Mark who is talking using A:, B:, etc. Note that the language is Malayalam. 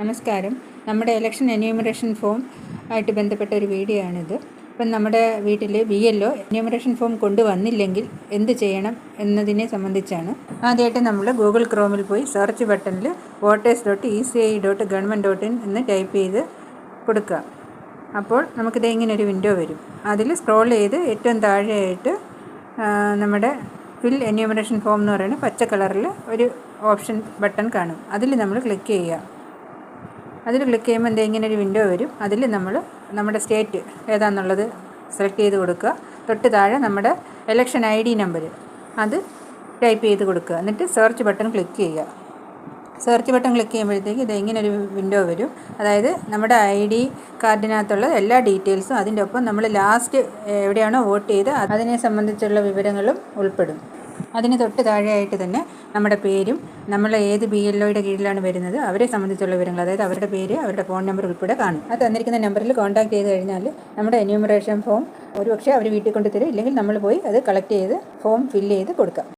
A: നമസ്കാരം. നമ്മുടെ ഇലക്ഷൻ എന്യൂമറേഷൻ ഫോം ആയിട്ട് ബന്ധപ്പെട്ട ഒരു വീഡിയോ ആണിത്. ഇപ്പം നമ്മുടെ വീട്ടിൽ BLO എന്യൂമറേഷൻ ഫോം കൊണ്ടുവന്നില്ലെങ്കിൽ എന്ത് ചെയ്യണം എന്നതിനെ സംബന്ധിച്ചാണ്. ആദ്യമായിട്ട് നമ്മൾ ഗൂഗിൾ ക്രോമിൽ പോയി സെർച്ച് ബട്ടണിൽ voters.eci.government.in എന്ന് ടൈപ്പ് ചെയ്ത് കൊടുക്കുക. അപ്പോൾ നമുക്കിത് ഇങ്ങനെ ഒരു വിൻഡോ വരും. അതിൽ സ്ക്രോൾ ചെയ്ത് ഏറ്റവും താഴെയായിട്ട് നമ്മുടെ ഫിൽ എന്യൂമറേഷൻ ഫോം എന്ന് പറയുന്ന പച്ച കളറിൽ ഒരു ഓപ്ഷൻ ബട്ടൺ കാണും. അതിൽ നമ്മൾ ക്ലിക്ക് ചെയ്യുക. അതിൽ ക്ലിക്ക് ചെയ്യുമ്പോൾ ഇങ്ങനെ ഒരു വിൻഡോ വരും. അതിൽ നമ്മുടെ സ്റ്റേറ്റ് ഏതാണെന്നുള്ളത് സെലക്ട് ചെയ്ത് കൊടുക്കുക. തൊട്ട് താഴെ നമ്മുടെ ഇലക്ഷൻ ID നമ്പർ അത് ടൈപ്പ് ചെയ്ത് കൊടുക്കുക. എന്നിട്ട് സെർച്ച് ബട്ടൺ ക്ലിക്ക് ചെയ്യുക. സെർച്ച് ബട്ടൺ ക്ലിക്ക് ചെയ്യുമ്പോഴത്തേക്ക് ഇങ്ങനെ ഒരു വിൻഡോ വരും. അതായത് നമ്മുടെ ID കാർഡിനകത്തുള്ള എല്ലാ ഡീറ്റെയിൽസും അതിൻ്റെ ഒപ്പം നമ്മൾ ലാസ്റ്റ് എവിടെയാണോ വോട്ട് ചെയ്ത് അതിനെ സംബന്ധിച്ചുള്ള വിവരങ്ങളും ഉൾപ്പെടും. അതിന് തൊട്ട് താഴെയായിട്ട് തന്നെ നമ്മുടെ പേരും നമ്മൾ ഏത് BLOയുടെ കീഴിലാണ് വരുന്നത് അവരെ സംബന്ധിച്ചുള്ള വിവരങ്ങൾ, അതായത് അവരുടെ പേര്, അവരുടെ ഫോൺ നമ്പർ ഉൾപ്പെടെ കാണും. അത് തന്നിരിക്കുന്ന നമ്പറിൽ കോൺടാക്ട് ചെയ്ത് കഴിഞ്ഞാൽ നമ്മുടെ എന്യൂമറേഷൻ ഫോം ഒരുപക്ഷെ അവർ വീട്ടിൽ കൊണ്ട് തരും. ഇല്ലെങ്കിൽ നമ്മൾ പോയി അത് കളക്ട് ചെയ്ത് ഫോം ഫില്ല് ചെയ്ത് കൊടുക്കാം.